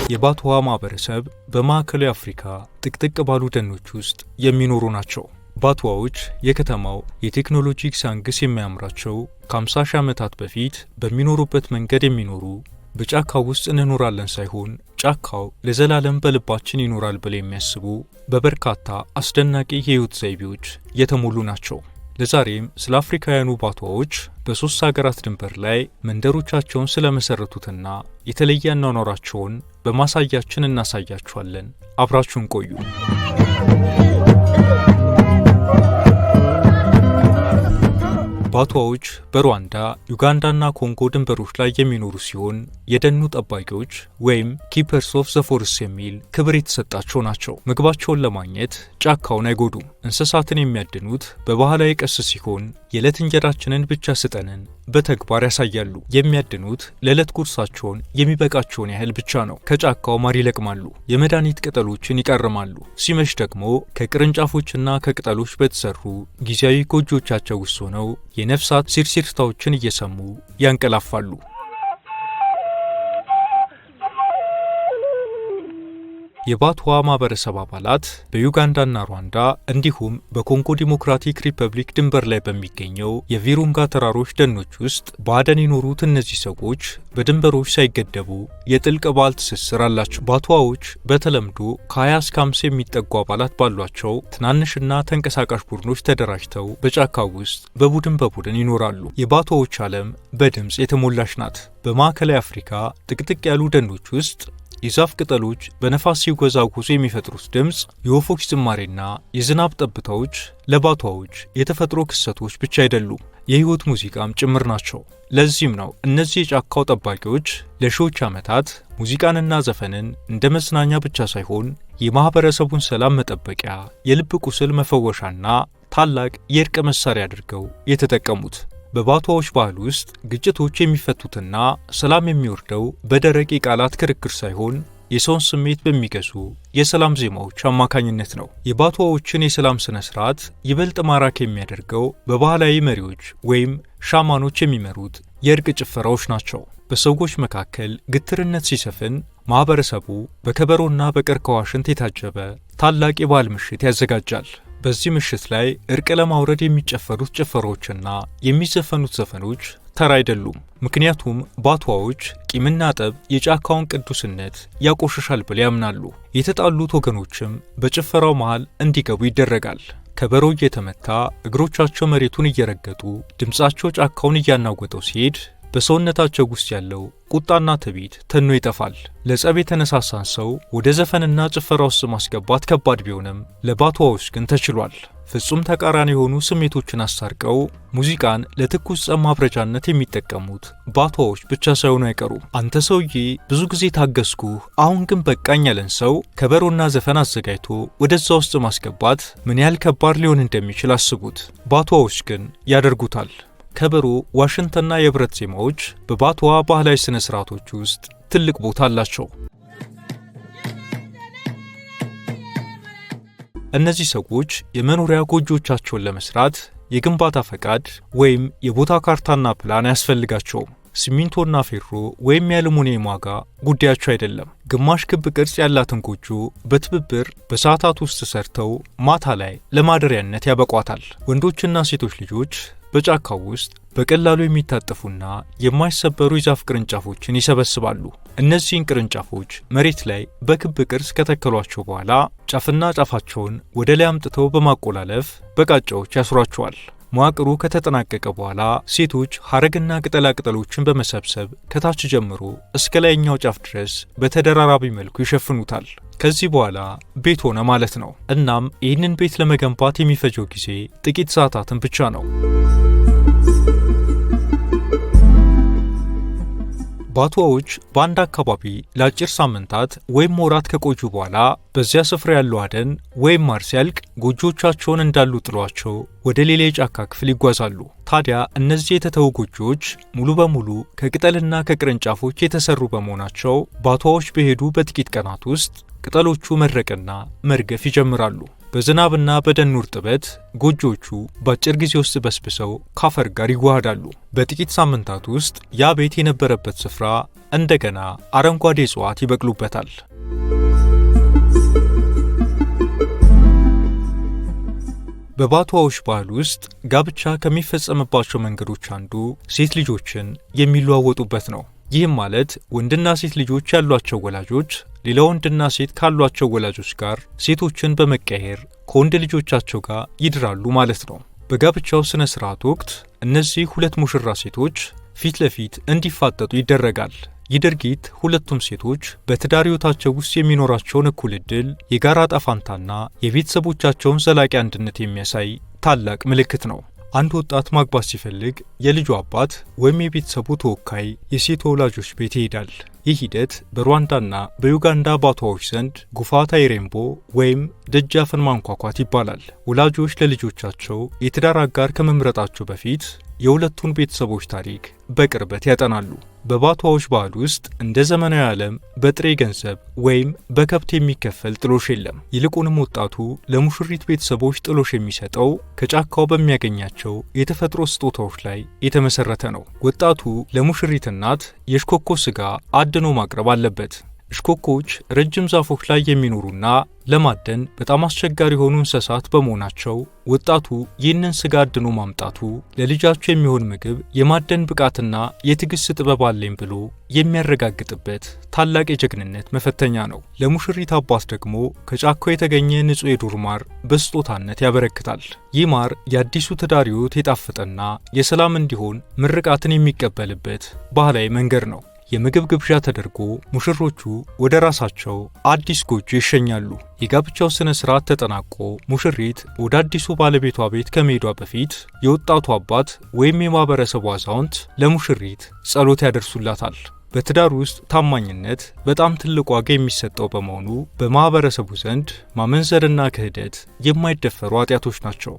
የባትዋ ማህበረሰብ በማዕከላዊ አፍሪካ ጥቅጥቅ ባሉ ደኖች ውስጥ የሚኖሩ ናቸው። ባትዋዎች የከተማው የቴክኖሎጂ ግሳንግስ የሚያምራቸው ከ50 ሺህ ዓመታት በፊት በሚኖሩበት መንገድ የሚኖሩ በጫካው ውስጥ እንኖራለን ሳይሆን ጫካው ለዘላለም በልባችን ይኖራል ብለው የሚያስቡ በበርካታ አስደናቂ የህይወት ዘይቤዎች የተሞሉ ናቸው። ለዛሬም ስለ አፍሪካውያኑ ባትዋዎች በ3 ሀገራት ድንበር ላይ መንደሮቻቸውን ስለመሰረቱትና የተለየ አኗኗራቸውን በማሳያችን እናሳያችኋለን። አብራችሁን ቆዩ። ባትዋዎች በሩዋንዳ፣ ዩጋንዳና ኮንጎ ድንበሮች ላይ የሚኖሩ ሲሆን የደኑ ጠባቂዎች ወይም ኪፐርስ ኦፍ ዘ ፎረስት የሚል ክብር የተሰጣቸው ናቸው። ምግባቸውን ለማግኘት ጫካውን አይጎዱም። እንስሳትን የሚያድኑት በባህላዊ ቀስ ሲሆን የዕለት እንጀራችንን ብቻ ስጠንን በተግባር ያሳያሉ። የሚያድኑት ለዕለት ጉርሳቸውን የሚበቃቸውን ያህል ብቻ ነው። ከጫካው ማር ይለቅማሉ፣ የመድኃኒት ቅጠሎችን ይቀርማሉ። ሲመሽ ደግሞ ከቅርንጫፎችና ከቅጠሎች በተሰሩ ጊዜያዊ ጎጆቻቸው ውስጥ ሆነው የነፍሳት ሲርሲርታዎችን እየሰሙ ያንቀላፋሉ። የባትዋ ማህበረሰብ አባላት በዩጋንዳና ሩዋንዳ እንዲሁም በኮንጎ ዲሞክራቲክ ሪፐብሊክ ድንበር ላይ በሚገኘው የቪሩንጋ ተራሮች ደኖች ውስጥ በአደን የኖሩት እነዚህ ሰዎች በድንበሮች ሳይገደቡ የጥልቅ ባህል ትስስር አላቸው። ባትዋዎች በተለምዶ ከ20 እስከ 50 የሚጠጉ አባላት ባሏቸው ትናንሽና ተንቀሳቃሽ ቡድኖች ተደራጅተው በጫካው ውስጥ በቡድን ይኖራሉ። የባትዋዎች ዓለም በድምፅ የተሞላች ናት። በማዕከላዊ አፍሪካ ጥቅጥቅ ያሉ ደኖች ውስጥ የዛፍ ቅጠሎች በነፋስ ሲወዛወዙ የሚፈጥሩት ድምፅ፣ የወፎች ዝማሬና የዝናብ ጠብታዎች ለባትዋዎች የተፈጥሮ ክስተቶች ብቻ አይደሉም፣ የህይወት ሙዚቃም ጭምር ናቸው። ለዚህም ነው እነዚህ የጫካው ጠባቂዎች ለሺዎች ዓመታት ሙዚቃንና ዘፈንን እንደ መዝናኛ ብቻ ሳይሆን የማህበረሰቡን ሰላም መጠበቂያ፣ የልብ ቁስል መፈወሻና ታላቅ የእርቅ መሳሪያ አድርገው የተጠቀሙት። በባትዋዎች ባህል ውስጥ ግጭቶች የሚፈቱትና ሰላም የሚወርደው በደረቅ የቃላት ክርክር ሳይሆን የሰውን ስሜት በሚገዙ የሰላም ዜማዎች አማካኝነት ነው። የባትዋዎችን የሰላም ስነ ስርዓት ይበልጥ ማራኪ የሚያደርገው በባህላዊ መሪዎች ወይም ሻማኖች የሚመሩት የእርቅ ጭፈራዎች ናቸው። በሰዎች መካከል ግትርነት ሲሰፍን ማህበረሰቡ በከበሮና በቀርከሃ ሽንት የታጀበ ታላቅ የባህል ምሽት ያዘጋጃል። በዚህ ምሽት ላይ እርቅ ለማውረድ የሚጨፈሩት ጭፈሮችና የሚዘፈኑት ዘፈኖች ተራ አይደሉም። ምክንያቱም ባትዋዎች ቂምና ጠብ የጫካውን ቅዱስነት ያቆሽሻል ብለው ያምናሉ። የተጣሉት ወገኖችም በጭፈራው መሃል እንዲገቡ ይደረጋል። ከበሮ እየተመታ እግሮቻቸው መሬቱን እየረገጡ ድምፃቸው ጫካውን እያናወጠው ሲሄድ በሰውነታቸው ውስጥ ያለው ቁጣና ትዕቢት ተኖ ይጠፋል። ለጸብ የተነሳሳን ሰው ወደ ዘፈንና ጭፈራ ውስጥ ማስገባት ከባድ ቢሆንም ለባትዋዎች ግን ተችሏል። ፍጹም ተቃራኒ የሆኑ ስሜቶችን አስታርቀው ሙዚቃን ለትኩስ ጸብ ማብረጃነት የሚጠቀሙት ባትዋዎች ብቻ ሳይሆኑ አይቀሩም። አንተ ሰውዬ ብዙ ጊዜ ታገስኩህ፣ አሁን ግን በቃኝ ያለን ሰው ከበሮና ዘፈን አዘጋጅቶ ወደዛ ውስጥ ማስገባት ምን ያህል ከባድ ሊሆን እንደሚችል አስቡት። ባትዋዎች ግን ያደርጉታል። ከበሮ፣ ዋሽንትና የብረት ዜማዎች በባትዋ ባህላዊ ስነ ስርዓቶች ውስጥ ትልቅ ቦታ አላቸው። እነዚህ ሰዎች የመኖሪያ ጎጆቻቸውን ለመስራት የግንባታ ፈቃድ ወይም የቦታ ካርታና ፕላን አያስፈልጋቸውም። ሲሚንቶና ፌሮ ወይም የአሉሚኒየም ዋጋ ጉዳያቸው አይደለም። ግማሽ ክብ ቅርጽ ያላትን ጎጆ በትብብር በሰዓታት ውስጥ ሰርተው ማታ ላይ ለማደሪያነት ያበቋታል። ወንዶችና ሴቶች ልጆች በጫካው ውስጥ በቀላሉ የሚታጠፉና የማይሰበሩ የዛፍ ቅርንጫፎችን ይሰበስባሉ። እነዚህን ቅርንጫፎች መሬት ላይ በክብ ቅርጽ ከተከሏቸው በኋላ ጫፍና ጫፋቸውን ወደ ላይ አምጥተው በማቆላለፍ በቃጫዎች ያስሯቸዋል። መዋቅሩ ከተጠናቀቀ በኋላ ሴቶች ሐረግና ቅጠላቅጠሎችን በመሰብሰብ ከታች ጀምሮ እስከ ላይኛው ጫፍ ድረስ በተደራራቢ መልኩ ይሸፍኑታል። ከዚህ በኋላ ቤት ሆነ ማለት ነው። እናም ይህንን ቤት ለመገንባት የሚፈጀው ጊዜ ጥቂት ሰዓታትን ብቻ ነው። ባትዋዎች በአንድ አካባቢ ለአጭር ሳምንታት ወይም ወራት ከቆዩ በኋላ በዚያ ስፍራ ያለው አደን ወይም ማር ሲያልቅ ጎጆቻቸውን እንዳሉ ጥሏቸው ወደ ሌላ የጫካ ክፍል ይጓዛሉ። ታዲያ እነዚህ የተተዉ ጎጆዎች ሙሉ በሙሉ ከቅጠልና ከቅርንጫፎች የተሰሩ በመሆናቸው ባትዋዎች በሄዱ በጥቂት ቀናት ውስጥ ቅጠሎቹ መድረቅና መርገፍ ይጀምራሉ። በዝናብና በደኑ እርጥበት ጎጆቹ በአጭር ጊዜ ውስጥ በስብሰው ካፈር ጋር ይዋሃዳሉ። በጥቂት ሳምንታት ውስጥ ያ ቤት የነበረበት ስፍራ እንደገና አረንጓዴ እጽዋት ይበቅሉበታል። በባቱዋዎች ባህል ውስጥ ጋብቻ ከሚፈጸምባቸው መንገዶች አንዱ ሴት ልጆችን የሚለዋወጡበት ነው። ይህም ማለት ወንድና ሴት ልጆች ያሏቸው ወላጆች ሌላ ወንድና ሴት ካሏቸው ወላጆች ጋር ሴቶችን በመቀየር ከወንድ ልጆቻቸው ጋር ይድራሉ ማለት ነው። በጋብቻው ስነ ስርዓት ወቅት እነዚህ ሁለት ሙሽራ ሴቶች ፊት ለፊት እንዲፋጠጡ ይደረጋል። ይህ ድርጊት ሁለቱም ሴቶች በትዳር ሕይወታቸው ውስጥ የሚኖራቸውን እኩል ዕድል፣ የጋራ ዕጣ ፈንታና የቤተሰቦቻቸውን ዘላቂ አንድነት የሚያሳይ ታላቅ ምልክት ነው። አንድ ወጣት ማግባት ሲፈልግ የልጁ አባት ወይም የቤተሰቡ ተወካይ የሴት ወላጆች ቤት ይሄዳል። ይህ ሂደት በሩዋንዳና በዩጋንዳ ባቱዋዎች ዘንድ ጉፋታ ኢሬምቦ ወይም ደጃፍን ማንኳኳት ይባላል። ወላጆች ለልጆቻቸው የትዳር አጋር ከመምረጣቸው በፊት የሁለቱን ቤተሰቦች ታሪክ በቅርበት ያጠናሉ። በባቱዋዎች ባህል ውስጥ እንደ ዘመናዊ ዓለም በጥሬ ገንዘብ ወይም በከብት የሚከፈል ጥሎሽ የለም። ይልቁንም ወጣቱ ለሙሽሪት ቤተሰቦች ጥሎሽ የሚሰጠው ከጫካው በሚያገኛቸው የተፈጥሮ ስጦታዎች ላይ የተመሰረተ ነው። ወጣቱ ለሙሽሪት እናት የሽኮኮ ስጋ አድኖ ማቅረብ አለበት። ሽኮኮች ረጅም ዛፎች ላይ የሚኖሩና ለማደን በጣም አስቸጋሪ የሆኑ እንስሳት በመሆናቸው ወጣቱ ይህንን ስጋ አድኖ ማምጣቱ ለልጃቸው የሚሆን ምግብ የማደን ብቃትና የትዕግስት ጥበብ አለኝ ብሎ የሚያረጋግጥበት ታላቅ የጀግንነት መፈተኛ ነው። ለሙሽሪት አባት ደግሞ ከጫካው የተገኘ ንጹሕ የዱር ማር በስጦታነት ያበረክታል። ይህ ማር የአዲሱ ትዳር ሕይወት የጣፈጠና የሰላም እንዲሆን ምርቃትን የሚቀበልበት ባህላዊ መንገድ ነው። የምግብ ግብዣ ተደርጎ ሙሽሮቹ ወደ ራሳቸው አዲስ ጎጆ ይሸኛሉ። የጋብቻው ስነ ስርዓት ተጠናቆ ሙሽሪት ወደ አዲሱ ባለቤቷ ቤት ከመሄዷ በፊት የወጣቱ አባት ወይም የማህበረሰቡ አዛውንት ለሙሽሪት ጸሎት ያደርሱላታል። በትዳር ውስጥ ታማኝነት በጣም ትልቅ ዋጋ የሚሰጠው በመሆኑ በማህበረሰቡ ዘንድ ማመንዘርና ክህደት የማይደፈሩ ኃጢአቶች ናቸው።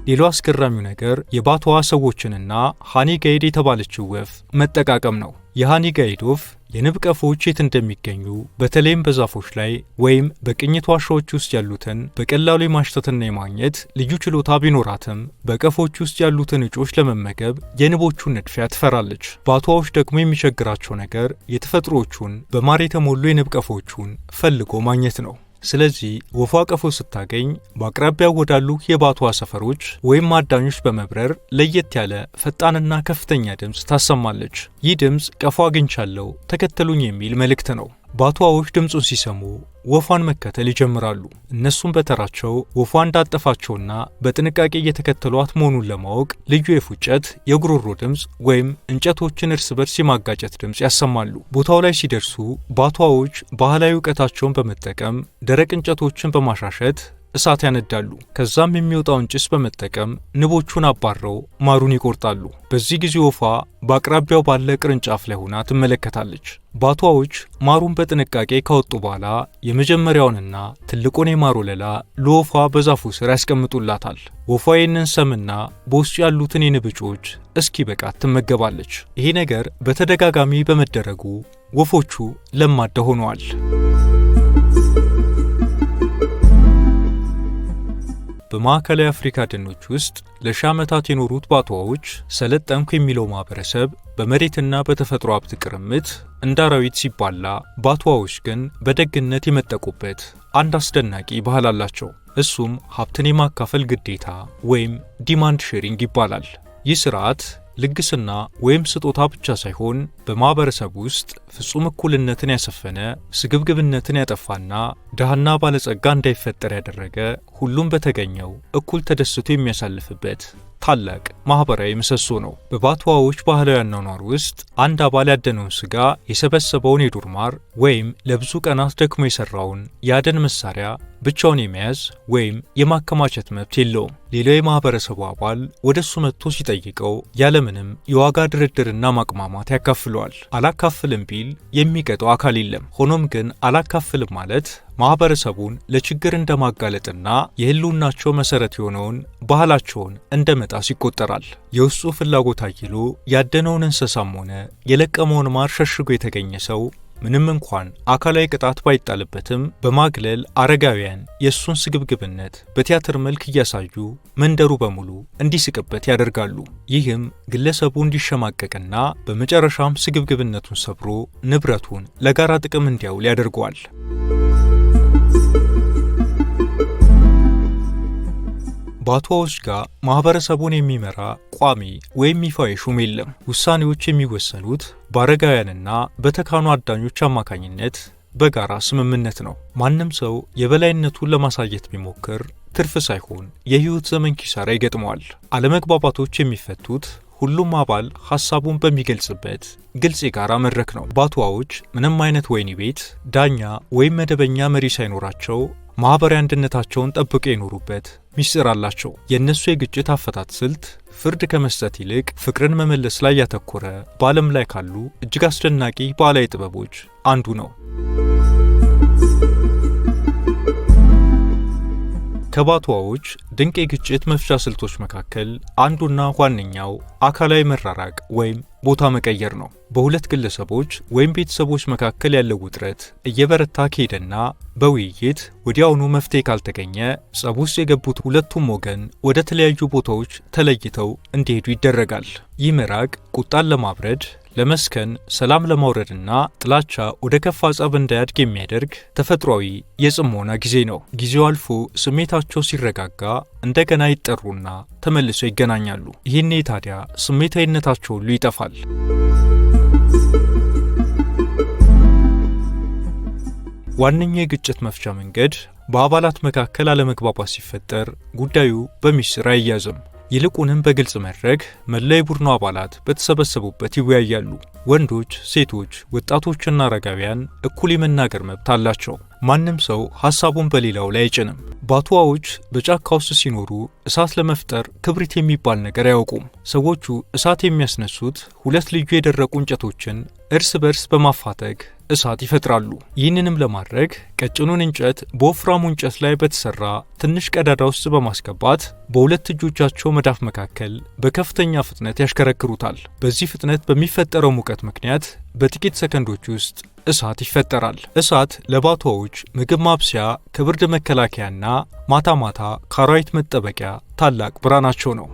ሌላው አስገራሚው ነገር የባቱዋ ሰዎችንና ሃኒጋይድ የተባለችው ወፍ መጠቃቀም ነው። የሃኒጋይድ ወፍ የንብ ቀፎዎች የት እንደሚገኙ በተለይም በዛፎች ላይ ወይም በቅኝት ዋሻዎች ውስጥ ያሉትን በቀላሉ የማሽተትና የማግኘት ልዩ ችሎታ ቢኖራትም በቀፎች ውስጥ ያሉትን እጮች ለመመገብ የንቦቹን ንድፊያ ትፈራለች። ባቱዋዎች ደግሞ የሚቸግራቸው ነገር የተፈጥሮዎቹን በማር የተሞሉ የንብ ቀፎቹን ፈልጎ ማግኘት ነው። ስለዚህ ወፏ ቀፎ ስታገኝ በአቅራቢያው ወዳሉ የባቱዋ ሰፈሮች ወይም አዳኞች በመብረር ለየት ያለ ፈጣንና ከፍተኛ ድምፅ ታሰማለች። ይህ ድምፅ ቀፎ አግኝቻለሁ ተከተሉኝ የሚል መልእክት ነው። ባቱዋዎች ድምፁን ሲሰሙ ወፏን መከተል ይጀምራሉ። እነሱም በተራቸው ወፏ እንዳጠፋቸውና በጥንቃቄ እየተከተሏት መሆኑን ለማወቅ ልዩ የፉጨት፣ የጉሮሮ ድምፅ ወይም እንጨቶችን እርስ በርስ የማጋጨት ድምፅ ያሰማሉ። ቦታው ላይ ሲደርሱ ባቱዋዎች ባህላዊ እውቀታቸውን በመጠቀም ደረቅ እንጨቶችን በማሻሸት እሳት ያነዳሉ። ከዛም የሚወጣውን ጭስ በመጠቀም ንቦቹን አባረው ማሩን ይቆርጣሉ። በዚህ ጊዜ ወፏ በአቅራቢያው ባለ ቅርንጫፍ ላይ ሆና ትመለከታለች። ባቱዋዎች ማሩን በጥንቃቄ ካወጡ በኋላ የመጀመሪያውንና ትልቁን የማር ወለላ ለወፏ በዛፉ ስር ያስቀምጡላታል። ወፏ ይህንን ሰምና በውስጡ ያሉትን የንብ እጮች እስኪ በቃት ትመገባለች። ይሄ ነገር በተደጋጋሚ በመደረጉ ወፎቹ ለማዳ ሆነዋል። በማዕከላዊ አፍሪካ ደኖች ውስጥ ለሺህ ዓመታት የኖሩት ባቱዋዎች ሰለጠንኩ የሚለው ማህበረሰብ በመሬትና በተፈጥሮ ሀብት ቅርምት እንደ አራዊት ሲባላ፣ ባቱዋዎች ግን በደግነት የመጠቁበት አንድ አስደናቂ ባህል አላቸው። እሱም ሀብትን የማካፈል ግዴታ ወይም ዲማንድ ሼሪንግ ይባላል። ይህ ስርዓት ልግስና ወይም ስጦታ ብቻ ሳይሆን በማህበረሰብ ውስጥ ፍጹም እኩልነትን ያሰፈነ፣ ስግብግብነትን ያጠፋና ድሃና ባለጸጋ እንዳይፈጠር ያደረገ፣ ሁሉም በተገኘው እኩል ተደስቶ የሚያሳልፍበት ታላቅ ማህበራዊ ምሰሶ ነው። በባቱዋዎች ባህላዊ አኗኗር ውስጥ አንድ አባል ያደነውን ስጋ፣ የሰበሰበውን የዱር ማር ወይም ለብዙ ቀናት ደክሞ የሰራውን የአደን መሳሪያ ብቻውን የመያዝ ወይም የማከማቸት መብት የለውም። ሌላው የማህበረሰቡ አባል ወደሱ መጥቶ ሲጠይቀው ያለምንም የዋጋ ድርድርና ማቅማማት ያካፍለዋል። አላካፍልም ቢል የሚቀጠው አካል የለም። ሆኖም ግን አላካፍልም ማለት ማህበረሰቡን ለችግር እንደማጋለጥና የህልውናቸው መሰረት የሆነውን ባህላቸውን እንደ መጣስ ይቆጠራል። የውስጡ ፍላጎት አይሎ ያደነውን እንስሳም ሆነ የለቀመውን ማር ሸሽጎ የተገኘ ሰው ምንም እንኳን አካላዊ ቅጣት ባይጣልበትም በማግለል አረጋውያን የእሱን ስግብግብነት በቲያትር መልክ እያሳዩ መንደሩ በሙሉ እንዲስቅበት ያደርጋሉ። ይህም ግለሰቡ እንዲሸማቀቅና በመጨረሻም ስግብግብነቱን ሰብሮ ንብረቱን ለጋራ ጥቅም እንዲያውል ያደርገዋል። በአቷዎች ጋር ማህበረሰቡን የሚመራ ቋሚ ወይም ይፋዊ ሹም የለም። ውሳኔዎች የሚወሰኑት በአረጋውያንና በተካኑ አዳኞች አማካኝነት በጋራ ስምምነት ነው። ማንም ሰው የበላይነቱን ለማሳየት ቢሞክር ትርፍ ሳይሆን የህይወት ዘመን ኪሳራ ይገጥመዋል። አለመግባባቶች የሚፈቱት ሁሉም አባል ሐሳቡን በሚገልጽበት ግልጽ የጋራ መድረክ ነው። በአቷዎች ምንም አይነት ወህኒ ቤት፣ ዳኛ ወይም መደበኛ መሪ ሳይኖራቸው ማህበራዊ አንድነታቸውን ጠብቀው የኖሩበት ሚስጥር አላቸው። የእነሱ የግጭት አፈታት ስልት ፍርድ ከመስጠት ይልቅ ፍቅርን መመለስ ላይ ያተኮረ በዓለም ላይ ካሉ እጅግ አስደናቂ ባህላዊ ጥበቦች አንዱ ነው። ከባቷዎች ድንቅ የግጭት መፍቻ ስልቶች መካከል አንዱና ዋነኛው አካላዊ መራራቅ ወይም ቦታ መቀየር ነው። በሁለት ግለሰቦች ወይም ቤተሰቦች መካከል ያለው ውጥረት እየበረታ ከሄደና በውይይት ወዲያውኑ መፍትሄ ካልተገኘ ጸብ ውስጥ የገቡት ሁለቱም ወገን ወደ ተለያዩ ቦታዎች ተለይተው እንዲሄዱ ይደረጋል። ይህ መራቅ ቁጣን ለማብረድ፣ ለመስከን፣ ሰላም ለማውረድና ጥላቻ ወደ ከፋ ጸብ እንዳያድግ የሚያደርግ ተፈጥሯዊ የጽሞና ጊዜ ነው። ጊዜው አልፎ ስሜታቸው ሲረጋጋ እንደገና ይጠሩና ተመልሰው ይገናኛሉ። ይህኔ ታዲያ ስሜታዊነታቸው ሁሉ ይጠፋል። ዋነኛ የግጭት መፍቻ መንገድ በአባላት መካከል አለመግባባት ሲፈጠር ጉዳዩ በሚስጥር አይያዝም። ይልቁንም በግልጽ መድረክ መላ የቡድኑ አባላት በተሰበሰቡበት ይወያያሉ። ወንዶች፣ ሴቶች፣ ወጣቶችና አረጋውያን እኩል የመናገር መብት አላቸው። ማንም ሰው ሐሳቡን በሌላው ላይ አይጭንም። ባቷዎች በጫካ ውስጥ ሲኖሩ እሳት ለመፍጠር ክብሪት የሚባል ነገር አያውቁም። ሰዎቹ እሳት የሚያስነሱት ሁለት ልዩ የደረቁ እንጨቶችን እርስ በርስ በማፋተግ እሳት ይፈጥራሉ። ይህንንም ለማድረግ ቀጭኑን እንጨት በወፍራሙ እንጨት ላይ በተሰራ ትንሽ ቀዳዳ ውስጥ በማስገባት በሁለት እጆቻቸው መዳፍ መካከል በከፍተኛ ፍጥነት ያሽከረክሩታል። በዚህ ፍጥነት በሚፈጠረው ሙቀት ምክንያት በጥቂት ሰከንዶች ውስጥ እሳት ይፈጠራል። እሳት ለባቷዎች ምግብ ማብሰያ፣ ከብርድ መከላከያና ማታ ማታ ከአራዊት መጠበቂያ ታላቅ ብርሃናቸው ነው።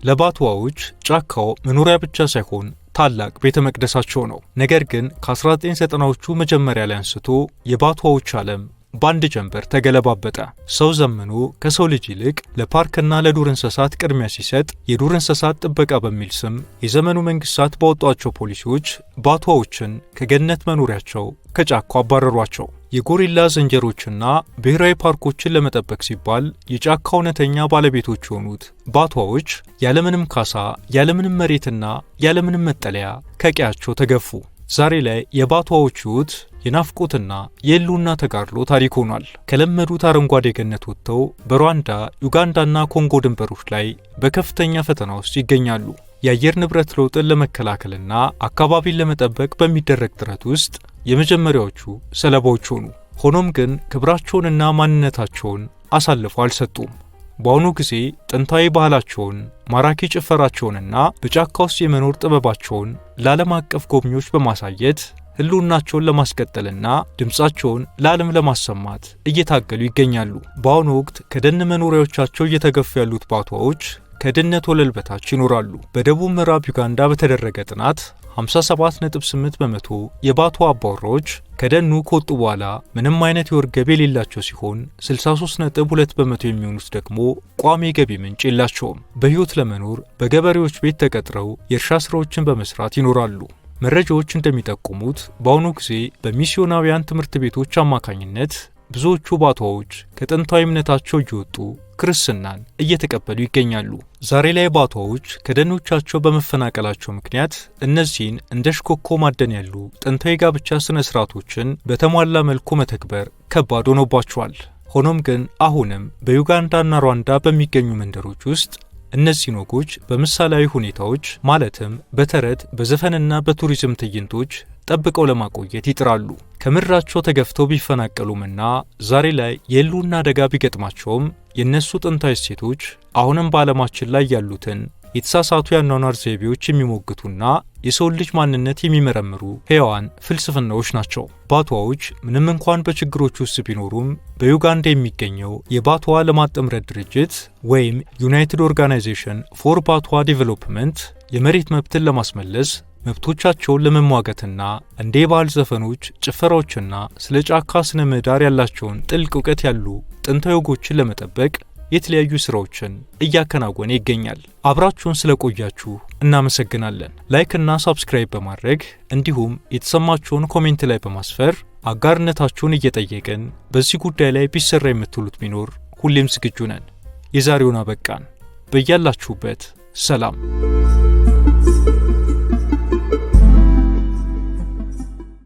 ለባቷዎች ጫካው መኖሪያ ብቻ ሳይሆን ታላቅ ቤተ መቅደሳቸው ነው። ነገር ግን ከ1990ዎቹ መጀመሪያ ላይ አንስቶ የባቷዎች ዓለም በአንድ ጀንበር ተገለባበጠ። ሰው ዘመኑ ከሰው ልጅ ይልቅ ለፓርክና ለዱር እንስሳት ቅድሚያ ሲሰጥ የዱር እንስሳት ጥበቃ በሚል ስም የዘመኑ መንግስታት ባወጧቸው ፖሊሲዎች ባቷዎችን ከገነት መኖሪያቸው ከጫካው አባረሯቸው። የጎሪላ ዝንጀሮችና ብሔራዊ ፓርኮችን ለመጠበቅ ሲባል የጫካው እውነተኛ ባለቤቶች የሆኑት ባቷዎች ያለምንም ካሳ፣ ያለምንም መሬትና ያለምንም መጠለያ ከቀያቸው ተገፉ። ዛሬ ላይ የባቷዎች ሕይወት የናፍቆትና የህልውና ተጋድሎ ታሪክ ሆኗል። ከለመዱት አረንጓዴ ገነት ወጥተው በሩዋንዳ፣ ዩጋንዳና ኮንጎ ድንበሮች ላይ በከፍተኛ ፈተና ውስጥ ይገኛሉ። የአየር ንብረት ለውጥን ለመከላከልና አካባቢን ለመጠበቅ በሚደረግ ጥረት ውስጥ የመጀመሪያዎቹ ሰለባዎች ሆኑ። ሆኖም ግን ክብራቸውንና ማንነታቸውን አሳልፈው አልሰጡም። በአሁኑ ጊዜ ጥንታዊ ባህላቸውን፣ ማራኪ ጭፈራቸውንና በጫካ ውስጥ የመኖር ጥበባቸውን ለዓለም አቀፍ ጎብኚዎች በማሳየት ህልውናቸውን ለማስቀጠልና ድምፃቸውን ለዓለም ለማሰማት እየታገሉ ይገኛሉ። በአሁኑ ወቅት ከደን መኖሪያዎቻቸው እየተገፉ ያሉት ባቷዎች ከድህነት ወለል በታች ይኖራሉ። በደቡብ ምዕራብ ዩጋንዳ በተደረገ ጥናት 57.8% የባቷ አባወራዎች ከደኑ ከወጡ በኋላ ምንም አይነት የወር ገቢ የሌላቸው ሲሆን 63.2% የሚሆኑት ደግሞ ቋሚ የገቢ ምንጭ የላቸውም። በሕይወት ለመኖር በገበሬዎች ቤት ተቀጥረው የእርሻ ስራዎችን በመስራት ይኖራሉ። መረጃዎች እንደሚጠቁሙት በአሁኑ ጊዜ በሚስዮናውያን ትምህርት ቤቶች አማካኝነት ብዙዎቹ ባቷዎች ከጥንታዊ እምነታቸው እየወጡ ክርስትናን እየተቀበሉ ይገኛሉ። ዛሬ ላይ ባቷዎች ከደኖቻቸው በመፈናቀላቸው ምክንያት እነዚህን እንደ ሽኮኮ ማደን ያሉ ጥንታዊ ጋብቻ ስነ ስርዓቶችን በተሟላ መልኩ መተግበር ከባድ ሆኖባቸዋል። ሆኖም ግን አሁንም በዩጋንዳና ሩዋንዳ በሚገኙ መንደሮች ውስጥ እነዚህ ወጎች በምሳሌያዊ ሁኔታዎች ማለትም በተረት በዘፈንና በቱሪዝም ትዕይንቶች ጠብቀው ለማቆየት ይጥራሉ። ከምድራቸው ተገፍተው ቢፈናቀሉምና ዛሬ ላይ የህልውና አደጋ ቢገጥማቸውም የእነሱ ጥንታዊ እሴቶች አሁንም በዓለማችን ላይ ያሉትን የተሳሳቱ ያኗኗር ዘይቤዎች የሚሞግቱና የሰው ልጅ ማንነት የሚመረምሩ ሕያዋን ፍልስፍናዎች ናቸው። ባትዋዎች ምንም እንኳን በችግሮች ውስጥ ቢኖሩም በዩጋንዳ የሚገኘው የባትዋ ልማት ጥምረት ድርጅት ወይም ዩናይትድ ኦርጋናይዜሽን ፎር ባትዋ ዴቨሎፕመንት የመሬት መብትን ለማስመለስ መብቶቻቸውን ለመሟገትና እንደ ባህል ዘፈኖች፣ ጭፈራዎችና ስለ ጫካ ስነ ምህዳር ያላቸውን ጥልቅ እውቀት ያሉ ጥንታዊ ወጎችን ለመጠበቅ የተለያዩ ስራዎችን እያከናወነ ይገኛል። አብራችሁን ስለቆያችሁ እናመሰግናለን። ላይክ እና ሰብስክራይብ በማድረግ እንዲሁም የተሰማችሁን ኮሜንት ላይ በማስፈር አጋርነታችሁን እየጠየቅን በዚህ ጉዳይ ላይ ቢሰራ የምትሉት ቢኖር ሁሌም ዝግጁ ነን። የዛሬውን አበቃን። በያላችሁበት ሰላም